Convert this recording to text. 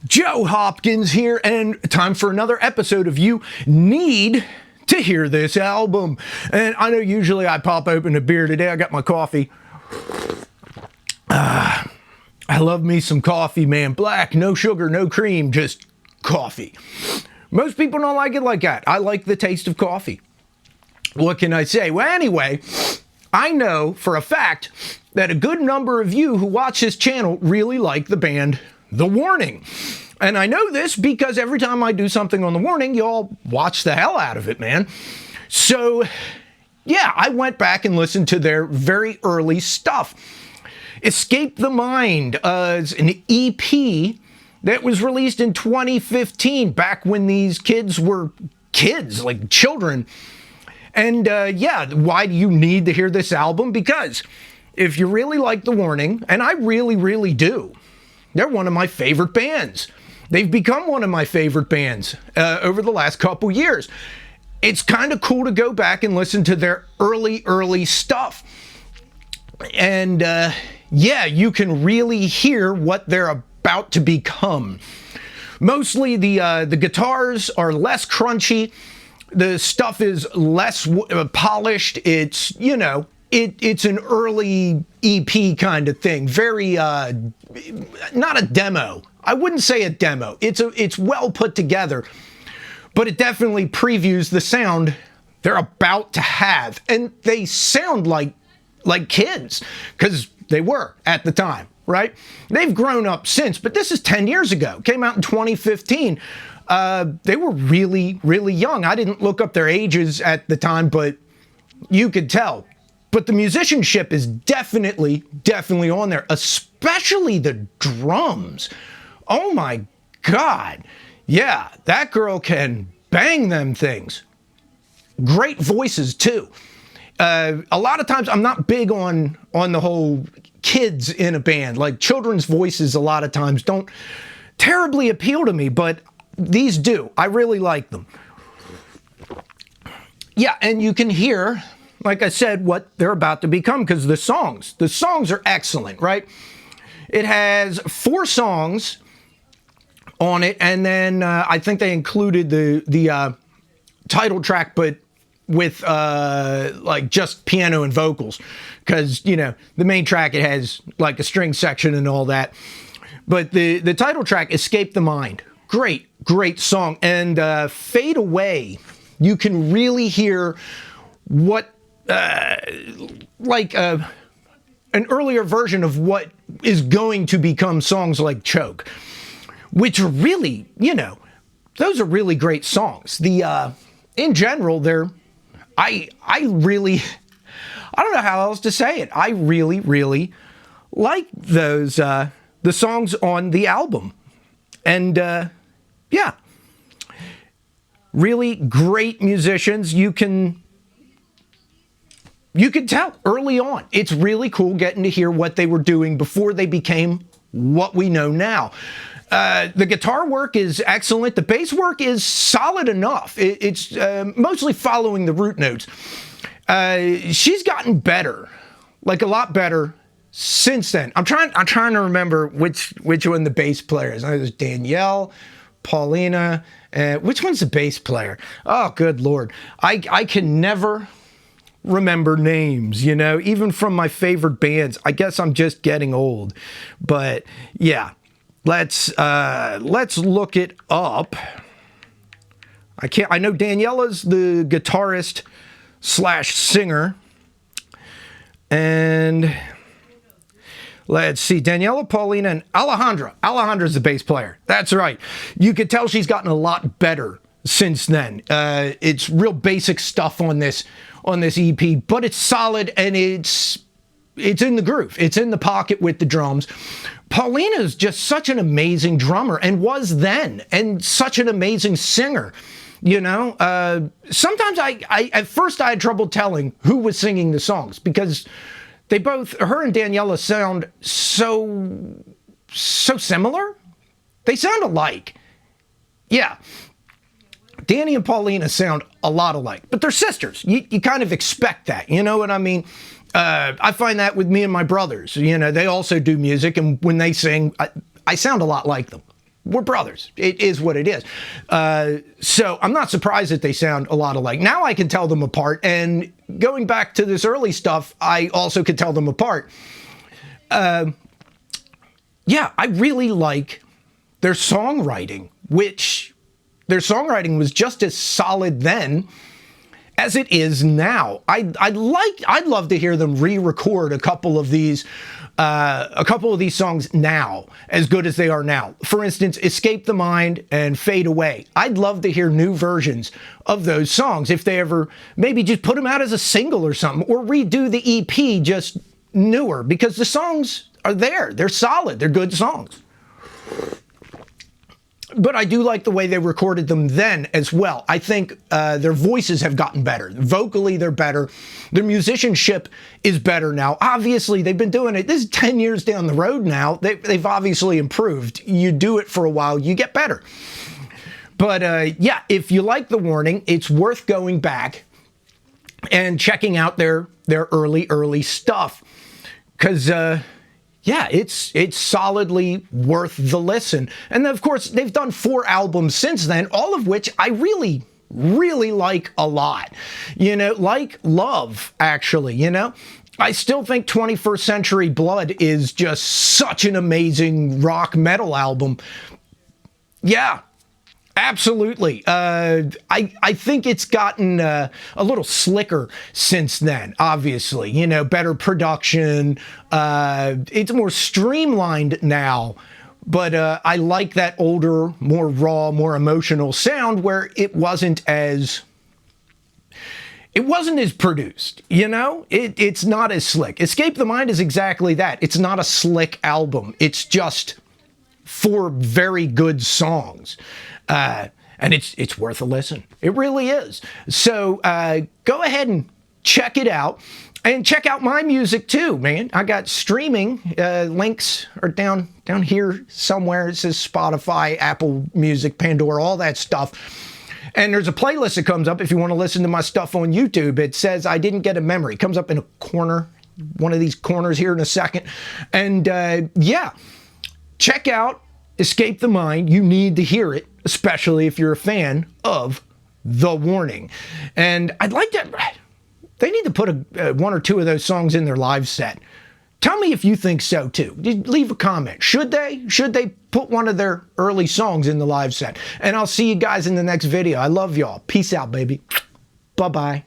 Joe Hopkins here, and time for another episode of You Need to Hear This Album. And I know usually I pop open a beer. Today I got my coffee. I love me some coffee, man. Black, no sugar, no cream, just coffee. Most people don't like it like that. I like the taste of coffee. What can I say? Well, anyway, I know for a fact that a good number of you who watch this channel really like the band The Warning. And I know this because every time I do something on The Warning, y'all watch the hell out of it, man. So, yeah, I went back and listened to their very early stuff. Escape the Mind is an EP that was released in 2015, back when these kids were kids, like children. And yeah, why do you need to hear this album? Because if you really like The Warning, and I really, really do, they're one of my favorite bands. They've become one of my favorite bands over the last couple years. It's kind of cool to go back and listen to their early stuff. And yeah, you can really hear what they're about to become. Mostly the guitars are less crunchy. The stuff is less polished. It's, you know, it's an early EP kind of thing. Very, not a demo. I wouldn't say a demo. It's well put together, but it definitely previews the sound they're about to have. And they sound like kids, because they were at the time, right? They've grown up since, but this is 10 years ago. Came out in 2015. They were really, really young. I didn't look up their ages at the time, but you could tell. But the musicianship is definitely on there, especially the drums. Oh my God. Yeah, that girl can bang them things. Great voices too. A lot of times I'm not big on the whole kids in a band. Like children's voices a lot of times don't terribly appeal to me, but these do. I really like them. Yeah, and you can hear, like I said, what they're about to become, because the songs are excellent, right? It has 4 songs on it, and then I think they included the title track, but with like just piano and vocals, because, you know, the main track, it has like a string section and all that. But the title track, Escape the Mind, great song. And Fade Away, you can really hear what like an earlier version of what is going to become songs like Choke, which are really, you know, those are really great songs. In general, I don't know how else to say it. I really like those, the songs on the album. And, yeah, really great musicians. You can tell early on. It's really cool getting to hear what they were doing before they became what we know now. The guitar work is excellent. The bass work is solid enough. It's mostly following the root notes. She's gotten better, like a lot better since then. I'm trying to remember which one the bass player is. I know there's Danielle, Paulina. Which one's the bass player? Oh, good Lord. I can never remember names, you know, even from my favorite bands. I guess I'm just getting old. But yeah. Let's look it up. I know Daniela's the guitarist / singer. And let's see, Daniela, Paulina, and Alejandra. Alejandra's the bass player. That's right. You could tell she's gotten a lot better since then. It's real basic stuff on this EP, but it's solid, and it's in the groove. It's in the pocket with the drums. Paulina is just such an amazing drummer, and was then, and such an amazing singer. You know, sometimes I at first I had trouble telling who was singing the songs, because they both, her and Daniela, sound so similar. They sound alike. Yeah. Danny and Paulina sound a lot alike, but they're sisters. You kind of expect that, you know what I mean? I find that with me and my brothers. You know, they also do music, and when they sing, I sound a lot like them. we're brothers. It is what it is. So I'm not surprised that they sound a lot alike. Now I can tell them apart. And going back to this early stuff, I also could tell them apart. Yeah, I really like their songwriting, which their songwriting was just as solid then as it is now. I'd love to hear them re-record a couple of these songs now, as good as they are now. For instance, Escape the Mind and Fade Away. I'd love to hear new versions of those songs if they ever maybe just put them out as a single or something, or redo the EP just newer, because the songs are there. They're solid. They're good songs. But I do like the way they recorded them then as well. I think their voices have gotten better. Vocally, they're better. Their musicianship is better now. Obviously, they've been doing it. This is 10 years down the road now. They've obviously improved. You do it for a while, you get better. But yeah, if you like The Warning, it's worth going back and checking out their early stuff. Because yeah, it's solidly worth the listen. And of course, they've done 4 albums since then, all of which I really like a lot. You know, like Love, actually, you know. I still think 21st Century Blood is just such an amazing rock metal album. Yeah. Absolutely. I think it's gotten a little slicker since then, obviously. You know, better production. It's more streamlined now. But I like that older, more raw, more emotional sound where it wasn't as produced, you know? It's not as slick. Escape the Mind is exactly that. It's not a slick album. It's just 4 very good songs. And it's worth a listen. It really is. So go ahead and check it out. And check out my music too, man. I got streaming. Links are down here somewhere. It says Spotify, Apple Music, Pandora, all that stuff. And there's a playlist that comes up if you want to listen to my stuff on YouTube. It says I Didn't Get a Memory. It comes up in a corner, one of these corners here in a second. And yeah, check out Escape the Mind. You need to hear it, especially if you're a fan of The Warning. And I'd like to... They need to put 1 or 2 of those songs in their live set. Tell me if you think so too. Leave a comment. Should they? Should they put one of their early songs in the live set? And I'll see you guys in the next video. I love y'all. Peace out, baby. Bye-bye.